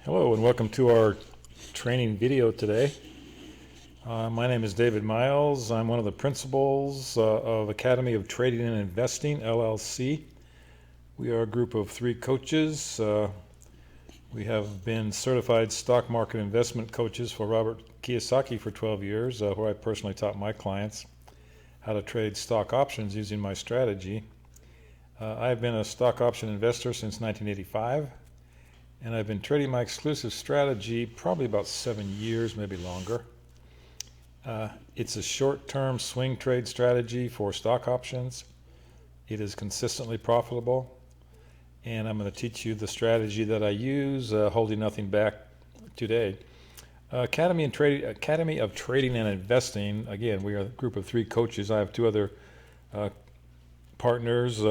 Hello and welcome to our training video today. My name is David Miles. I'm one of the principals of Academy of Trading and Investing, LLC. We are a group of 3 coaches. We have been certified stock market investment coaches for Robert Kiyosaki for 12 years, where I personally taught my clients how to trade stock options using my strategy. I've been a stock option investor since 1985. And I've been trading my exclusive strategy probably about 7 years, maybe longer. It's a short-term swing trade strategy for stock options. It is consistently profitable. And I'm going to teach you the strategy that I use, holding nothing back today. Academy of Trading and Investing, again, we are a group of 3 coaches. I have 2 other partners,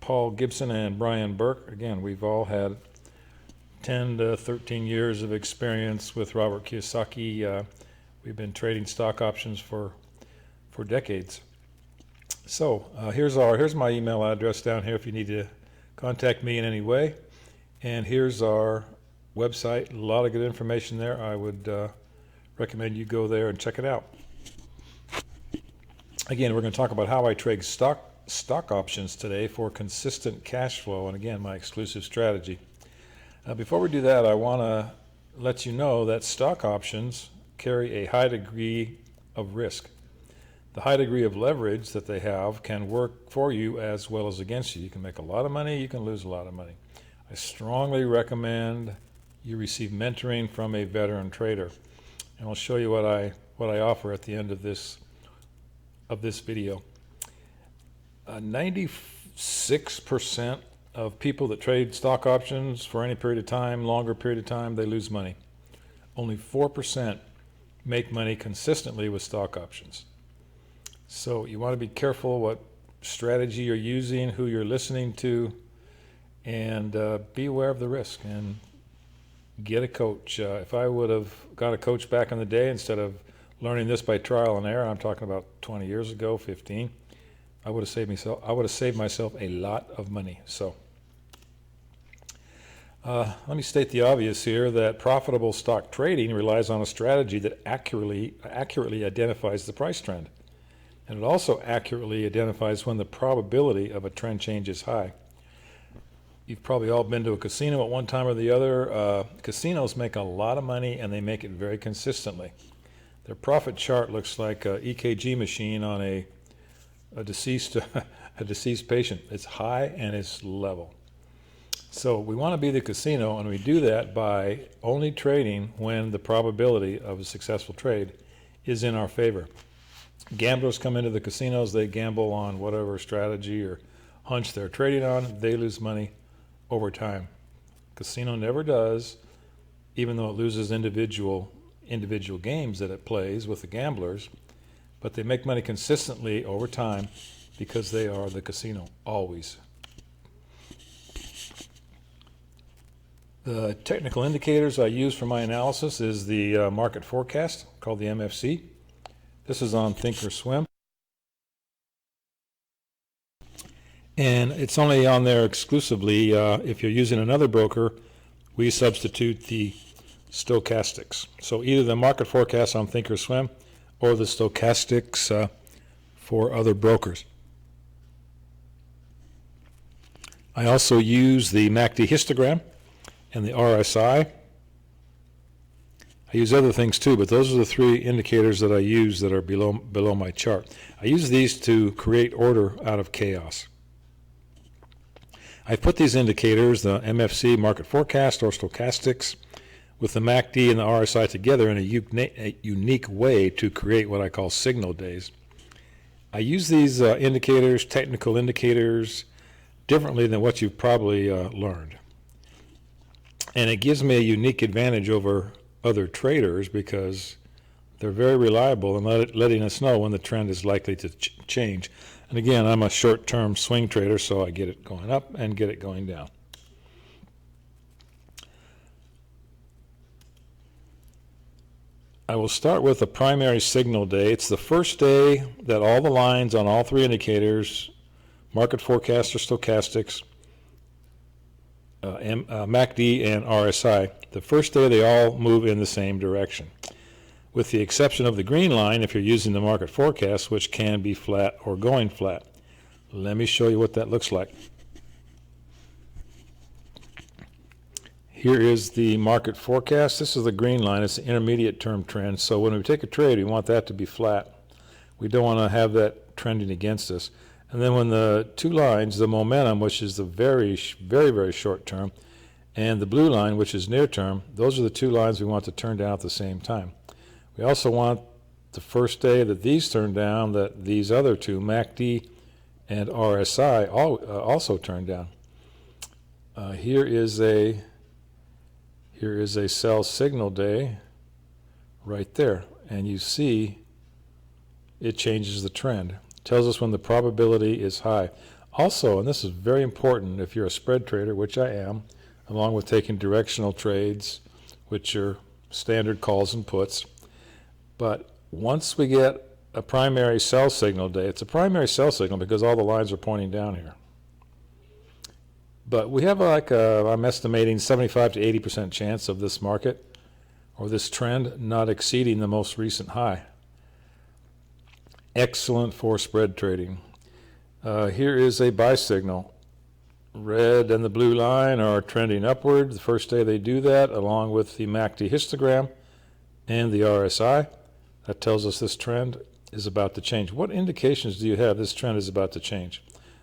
Paul Gibson and Brian Burke. Again, we've all had 10 to 13 years of experience with Robert Kiyosaki. We've been trading stock options for decades. So here's my email address down here if you need to contact me in any way. And here's our website. A lot of good information there. I would recommend you go there and check it out. Again, we're going to talk about how I trade stock options today for consistent cash flow, and again, my exclusive strategy. Before we do that, I want to let you know that stock options carry a high degree of risk. The high degree of leverage that they have can work for you as well as against you. You can make a lot of money, you can lose a lot of money. I strongly recommend you receive mentoring from a veteran trader. And I'll show you what I offer at the end of this video. 96% of people that trade stock options for any period of time, longer period of time, they lose money. Only 4% make money consistently with stock options. So you want to be careful what strategy you're using, who you're listening to, and be aware of the risk and get a coach. If I would have got a coach back in the day instead of learning this by trial and error, I'm talking about 20 years ago, 15, I would have saved myself a lot of money. So let me state the obvious here, that profitable stock trading relies on a strategy that accurately identifies the price trend. And it also accurately identifies when the probability of a trend change is high. You've probably all been to a casino at one time or the other. Casinos make a lot of money and they make it very consistently. Their profit chart looks like an EKG machine on a deceased patient. It's high and it's level. So we want to be the casino, and we do that by only trading when the probability of a successful trade is in our favor. Gamblers come into the casinos, they gamble on whatever strategy or hunch they're trading on, they lose money over time. Casino never does, even though it loses individual games that it plays with the gamblers, but they make money consistently over time because they are the casino, always. The technical indicators I use for my analysis is the market forecast, called the MFC. This is on Thinkorswim. And it's only on there exclusively. If you're using another broker, we substitute the stochastics. So either the market forecast on Thinkorswim or the stochastics for other brokers. I also use the MACD histogram and the RSI. I use other things too, but those are the 3 indicators that I use that are below my chart. I use these to create order out of chaos. I put these indicators, the MFC, market forecast, or stochastics, with the MACD and the RSI together in a unique way to create what I call signal days. I use these indicators, technical indicators, differently than what you've probably learned. And it gives me a unique advantage over other traders because they're very reliable in letting us know when the trend is likely to change. And again, I'm a short-term swing trader, so I get it going up and get it going down. I will start with a primary signal day. It's the first day that all the lines on all 3 indicators, market forecast or stochastics, MACD and RSI. The first day they all move in the same direction, with the exception of the green line if you're using the market forecast, which can be flat or going flat. Let me show you what that looks like. Here is the market forecast. This is the green line. It's the intermediate term trend. So when we take a trade, we want that to be flat. We don't want to have that trending against us. And then when the two lines, the momentum, which is the very, very short term, and the blue line, which is near term, those are the two lines we want to turn down at the same time. We also want the first day that these turn down, that these other two, MACD and RSI, also turn down. Here is a sell signal day right there, and you see it changes the trend. Tells us when the probability is high. Also, and this is very important if you're a spread trader, which I am, along with taking directional trades, which are standard calls and puts. But once we get a primary sell signal day, it's a primary sell signal because all the lines are pointing down here. But we have I'm estimating 75 to 80% chance of this market or this trend not exceeding the most recent high. Excellent for spread trading. Here is a buy signal. Red and the blue line are trending upward the first day they do that, along with the MACD histogram and the RSI. That tells us this trend is about to change. What indications do you have this trend is about to change?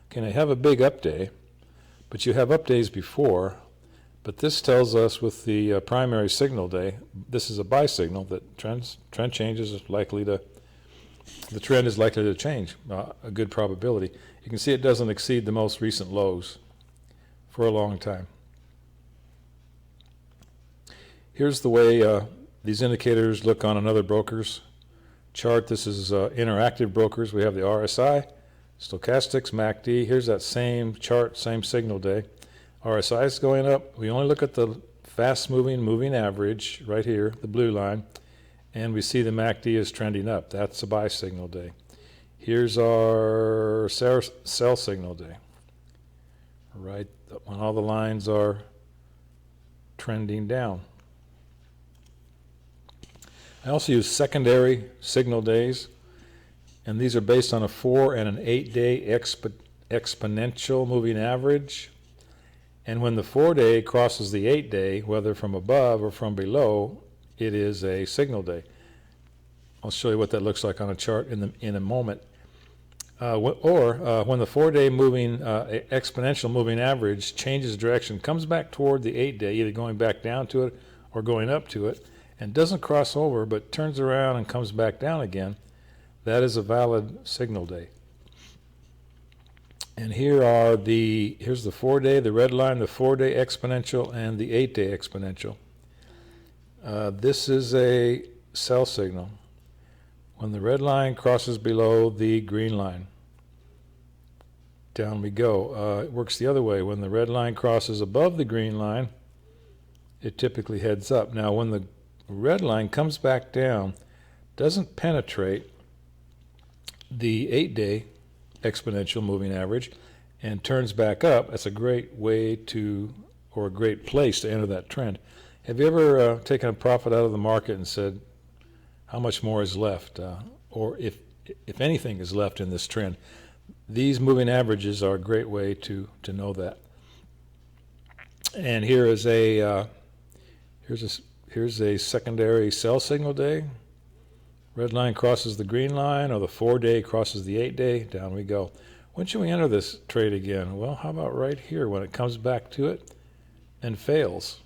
Okay, I have a big up day, but you have up days before. But this tells us with the primary signal day, this is a buy signal that trend changes is likely to. The trend is likely to change, a good probability. You can see it doesn't exceed the most recent lows for a long time. Here's the way these indicators look on another broker's chart. This is interactive brokers. We have the RSI, stochastics, MACD. Here's that same chart, same signal day. RSI is going up. We only look at the fast-moving average right here, the blue line. And we see the MACD is trending up. That's a buy signal day. Here's our sell signal day, right when all the lines are trending down. I also use secondary signal days, and these are based on a 4 and an 8-day exponential moving average. And when the 4-day crosses the 8-day, whether from above or from below, it is a signal day. I'll show you what that looks like on a chart in a moment. When the 4-day moving exponential moving average changes direction, comes back toward the 8-day, either going back down to it or going up to it, and doesn't cross over but turns around and comes back down again, that is a valid signal day. And here's the 4-day, the red line, the 4-day exponential, and the 8-day exponential. This is a sell signal when the red line crosses below the green line. Down we go. It works the other way. When the red line crosses above the green line, it typically heads up. Now when the red line comes back down, doesn't penetrate the 8-day exponential moving average and turns back up, that's a great way to, or a great place to enter that trend. Have you ever taken a profit out of the market and said, how much more is left? Or if anything is left in this trend? These moving averages are a great way to know that. And here's a secondary sell signal day. Red line crosses the green line, or the 4-day crosses the 8-day. Down we go. When should we enter this trade again? Well, how about right here when it comes back to it and fails?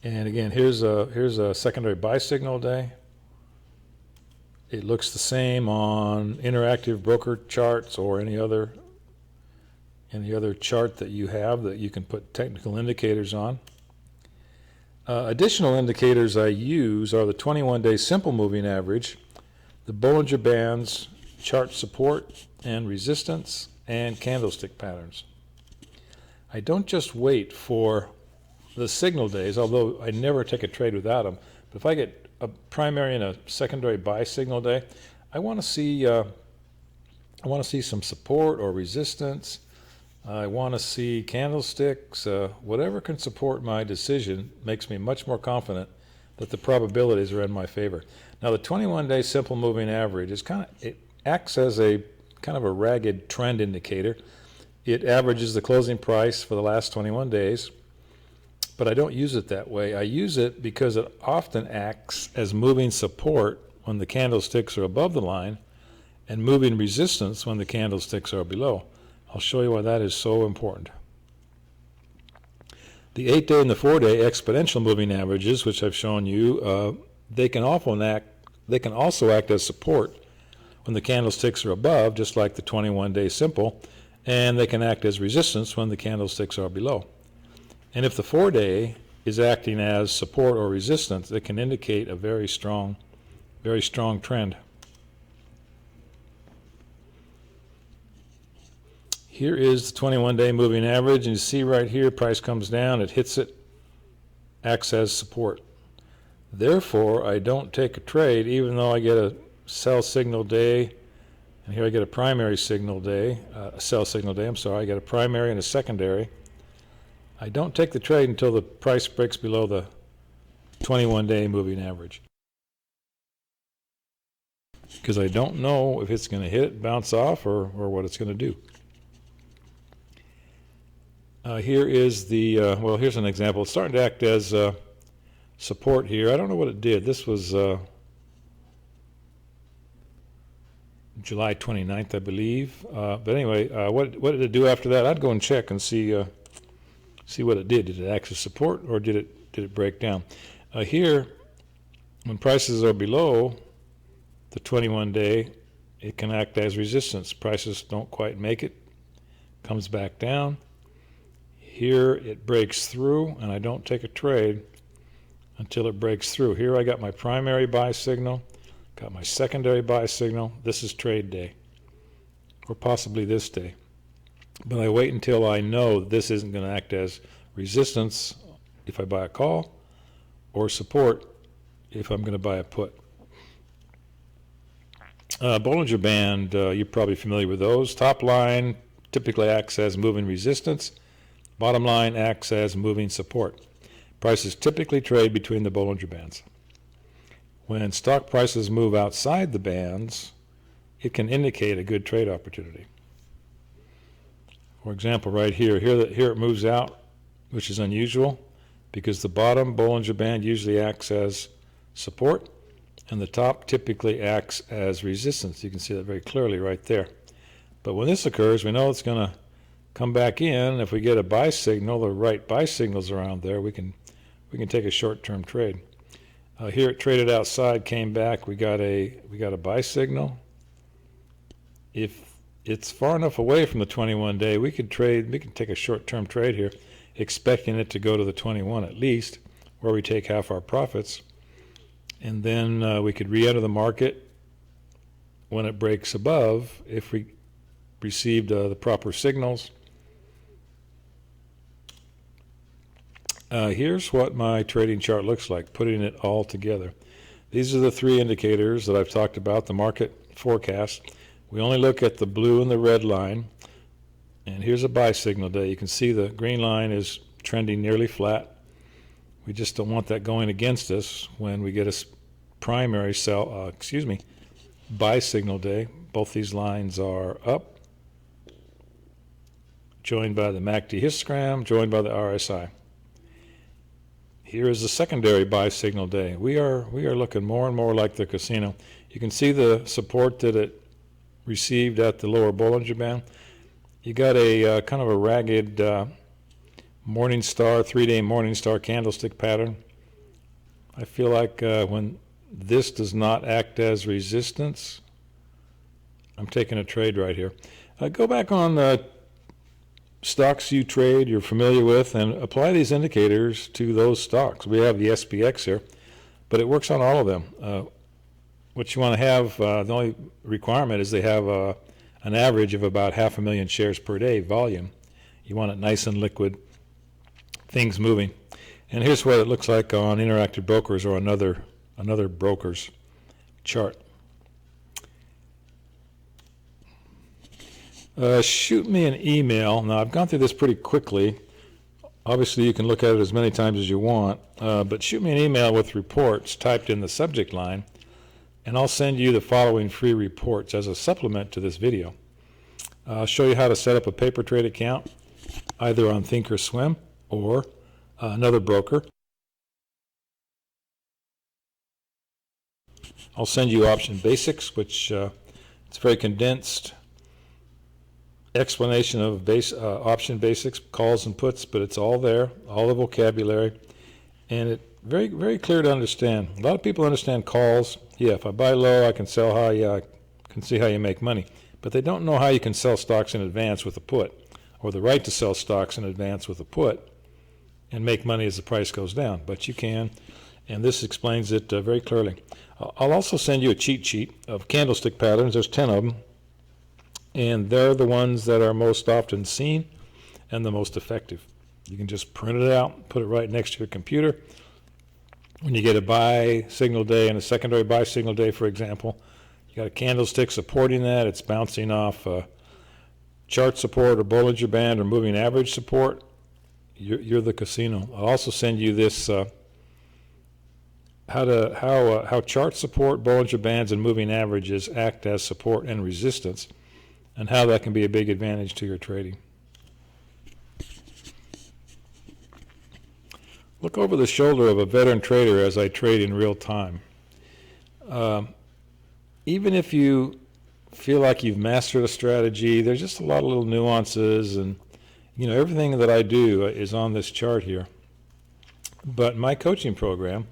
And again, here's a secondary buy signal day. It looks the same on interactive broker charts or any other chart that you have that you can put technical indicators on. Additional indicators I use are the 21-day simple moving average, the Bollinger Bands, chart support and resistance, and candlestick patterns. I don't just wait for the signal days, although I never take a trade without them. But if I get a primary and a secondary buy signal day, I want to see some support or resistance. I want to see candlesticks. Whatever can support my decision makes me much more confident that the probabilities are in my favor. Now, the 21-day simple moving average it acts as a kind of a ragged trend indicator. It averages the closing price for the last 21 days, but I don't use it that way. I use it because it often acts as moving support when the candlesticks are above the line and moving resistance when the candlesticks are below. I'll show you why that is so important. The 8-day and the 4-day exponential moving averages, which I've shown you, they can also act as support when the candlesticks are above, just like the 21-day simple, and they can act as resistance when the candlesticks are below. And if the 4-day is acting as support or resistance, it can indicate a very strong trend. Here is the 21-day moving average, and you see right here, price comes down, it hits it, acts as support. Therefore, I don't take a trade, even though I get a sell signal day, and here I get a primary signal day, a sell signal day, I get a primary and a secondary. I don't take the trade until the price breaks below the 21-day moving average, because I don't know if it's going to hit, bounce off, or what it's going to do. Here is the, here's an example. It's starting to act as support here. I don't know what it did. This was July 29th, I believe. But anyway, what did it do after that? I'd go and check and see what it did. Did it act as support, or did it break down? Here, when prices are below the 21-day, it can act as resistance. Prices don't quite make it, comes back down. Here it breaks through, and I don't take a trade until it breaks through. Here I got my primary buy signal, got my secondary buy signal. This is trade day, or possibly this day. But I wait until I know this isn't going to act as resistance if I buy a call, or support if I'm going to buy a put. Bollinger Band, you're probably familiar with those. Top line typically acts as moving resistance. Bottom line acts as moving support. Prices typically trade between the Bollinger Bands. When stock prices move outside the bands, it can indicate a good trade opportunity. For example, right here it moves out, which is unusual, because the bottom Bollinger Band usually acts as support, and the top typically acts as resistance. You can see that very clearly right there. But when this occurs, we know it's going to come back in. If we get a buy signal, the right buy signals around there, we can take a short-term trade. Here it traded outside, came back. We got a buy signal. If it's far enough away from the 21-day, we can take a short-term trade here, expecting it to go to the 21 at least, where we take half our profits, and then we could re-enter the market when it breaks above if we received the proper signals. Here's what my trading chart looks like, putting it all together. These are the three indicators that I've talked about, the market forecast. We only look at the blue and the red line. And here's a buy signal day. You can see the green line is trending nearly flat. We just don't want that going against us when we get a primary buy signal day. Both these lines are up, joined by the MACD histogram, joined by the RSI. Here is the secondary buy signal day. We are looking more and more like the casino. You can see the support that it received at the lower Bollinger Band. You got a kind of a ragged morning star, 3-day morning star candlestick pattern. I feel like when this does not act as resistance, I'm taking a trade right here. Go back on the stocks you trade, you're familiar with, and apply these indicators to those stocks. We have the SPX here, but it works on all of them. What you want to have, the only requirement is they have an average of about 500,000 shares per day volume. You want it nice and liquid, things moving. And here's what it looks like on Interactive Brokers or another broker's chart. Shoot me an email. Now, I've gone through this pretty quickly. Obviously, you can look at it as many times as you want, but shoot me an email with reports typed in the subject line, and I'll send you the following free reports as a supplement to this video. I'll show you how to set up a paper trade account, either on Thinkorswim or another broker. I'll send you option basics, which it's very condensed explanation of option basics, calls and puts, but it's all there, all the vocabulary, and it very, very clear to understand. A lot of people understand calls. Yeah, if I buy low, I can sell high. Yeah, I can see how you make money. But they don't know how you can sell stocks in advance with a put, or the right to sell stocks in advance with a put and make money as the price goes down. But you can, and this explains it very clearly. I'll also send you a cheat sheet of candlestick patterns. There's 10 of them, and they're the ones that are most often seen and the most effective. You can just print it out, put it right next to your computer. When you get a buy signal day and a secondary buy signal day, for example, you got a candlestick supporting that. It's bouncing off chart support or Bollinger Band or moving average support. You're the casino. I'll also send you this how chart support, Bollinger Bands, and moving averages act as support and resistance, and how that can be a big advantage to your trading. Look over the shoulder of a veteran trader as I trade in real time. Even if you feel like you've mastered a strategy, there's just a lot of little nuances, and everything that I do is on this chart here. But my coaching program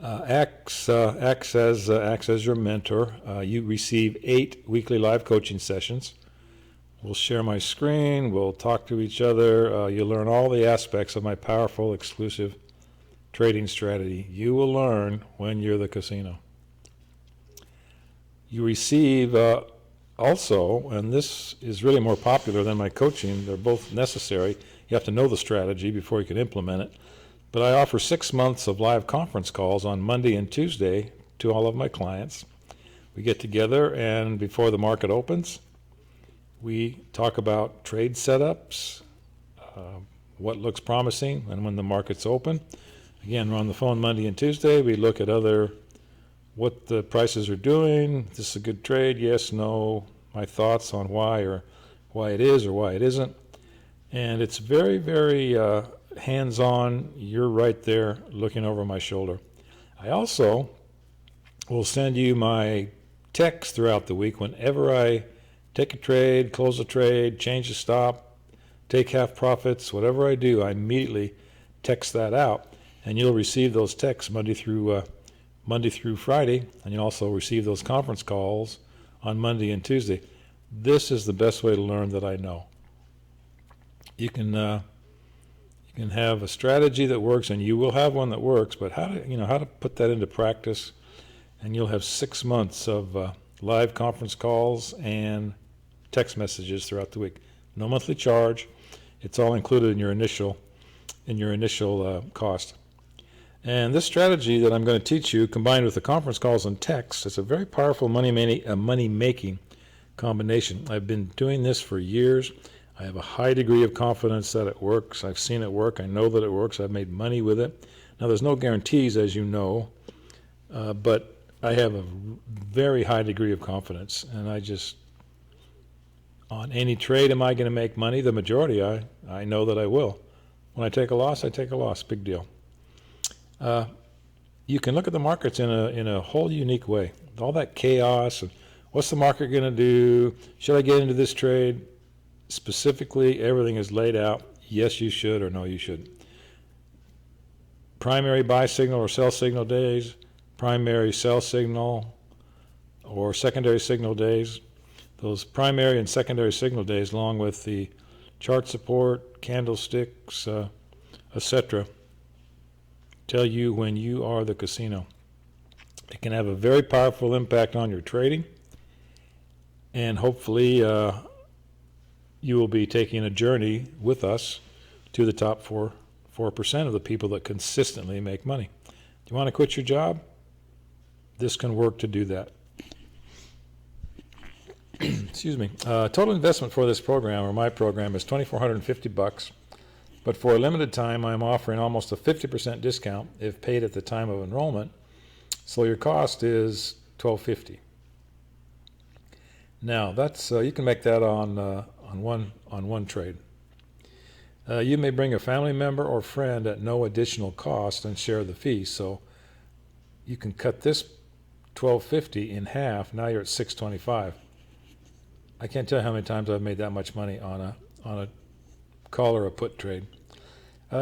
acts as your mentor. You receive 8 weekly live coaching sessions. We'll share my screen. We'll talk to each other. You'll learn all the aspects of my powerful, exclusive trading strategy. You will learn when you're the casino. You receive also, and this is really more popular than my coaching, they're both necessary. You have to know the strategy before you can implement it. But I offer 6 months of live conference calls on Monday and Tuesday to all of my clients. We get together, and before the market opens, we talk about trade setups, what looks promising, and when the market's open. Again, we're on the phone Monday and Tuesday. We look at what the prices are doing. Is this a good trade? Yes, no. My thoughts on why it is or why it isn't. And it's very, very hands-on. You're right there looking over my shoulder. I also will send you my text throughout the week whenever I take a trade, close a trade, change a stop, take half profits, whatever I do, I immediately text that out, and you'll receive those texts Monday through Friday, and you'll also receive those conference calls on Monday and Tuesday. This is the best way to learn that I know. You can have a strategy that works, and you will have one that works, but how to put that into practice, and you'll have 6 months of live conference calls and text messages throughout the week. No monthly charge. It's all included in your initial cost. And this strategy that I'm going to teach you, combined with the conference calls and texts, it's a very powerful money-making combination. I've been doing this for years. I have a high degree of confidence that it works. I've seen it work. I know that it works. I've made money with it. Now, there's no guarantees, as you know, but I have a very high degree of confidence, and on any trade, am I going to make money? The majority, I know that I will. When I take a loss, I take a loss. Big deal. You can look at the markets in a whole unique way. All that chaos, and what's the market going to do? Should I get into this trade? Specifically, everything is laid out. Yes, you should, or no, you shouldn't. Primary buy signal or sell signal days, primary sell signal or secondary signal days. Those primary and secondary signal days, along with the chart support, candlesticks, etc., tell you when you are the casino. It can have a very powerful impact on your trading, and hopefully you will be taking a journey with us to the top 4% of the people that consistently make money. Do you want to quit your job? This can work to do that. excuse me, total investment for this program, or my program, is $2,450, but for a limited time I'm offering almost a 50% discount if paid at the time of enrollment, so your cost is $1,250. Now that's you can make that on one trade. You may bring a family member or friend at no additional cost and share the fee, so you can cut this $1,250 in half. Now you're at $625. I can't tell you how many times I've made that much money on a call or a put trade.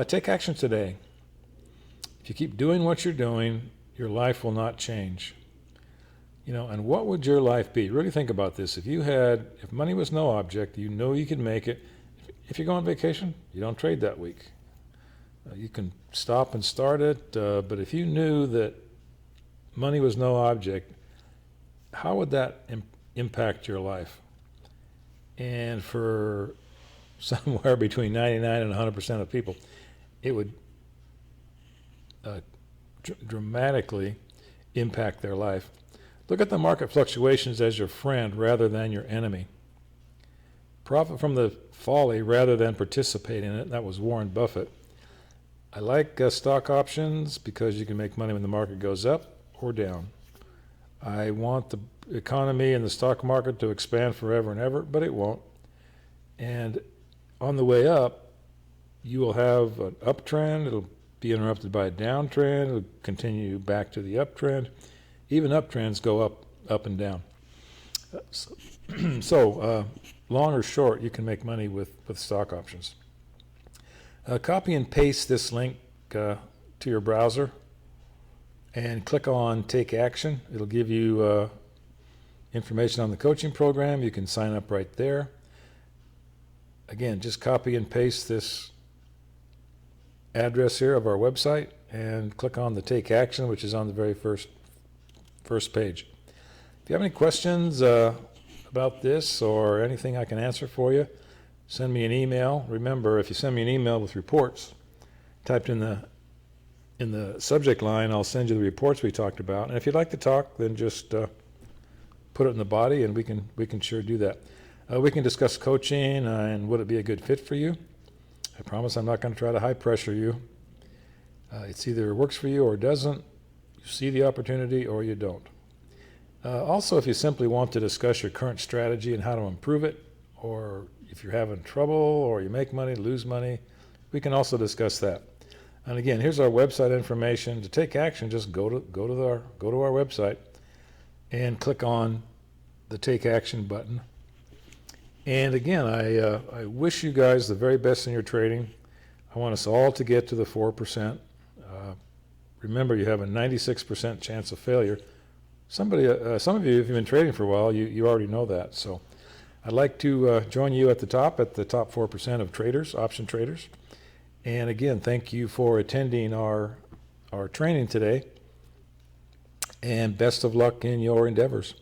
Take action today. If you keep doing what you're doing, your life will not change. And what would your life be? Really think about this. If money was no object, you know you could make it. If you go on vacation, you don't trade that week. You can stop and start it, but if you knew that money was no object, how would that impact your life? And for somewhere between 99 and 100% of people, it would dramatically impact their life. Look at the market fluctuations as your friend rather than your enemy. Profit from the folly rather than participate in it. That was Warren Buffett. I like stock options because you can make money when the market goes up or down. I want the economy and the stock market to expand forever and ever, but it won't. And on the way up, you will have an uptrend. It'll be interrupted by a downtrend. It'll continue back to the uptrend. Even uptrends go up and down. So long or short, you can make money with stock options. Copy and paste this link to your browser and click on Take Action. It'll give you information on the coaching program. You can sign up right there. Again, just copy and paste this address here of our website and click on the Take Action, which is on the very first page. If you have any questions about this or anything I can answer for you, send me an email. Remember, if you send me an email with reports typed in the subject line, I'll send you the reports we talked about. And if you'd like to talk, then just put it in the body, and we can sure do that. We can discuss coaching and would it be a good fit for you. I promise I'm not going to try to high pressure you. It's either works for you or doesn't. You see the opportunity or you don't. Also, if you simply want to discuss your current strategy and how to improve it, or if you're having trouble or you make money, lose money, we can also discuss that. And again, here's our website information. To take action, just go to our website and click on the Take Action button. And again, I wish you guys the very best in your trading. I want us all to get to the 4%. Remember, you have a 96% chance of failure. Some of you, if you've been trading for a while, you already know that. So I'd like to join you at the top 4% of traders, option traders. And again, thank you for attending our training today. And best of luck in your endeavors.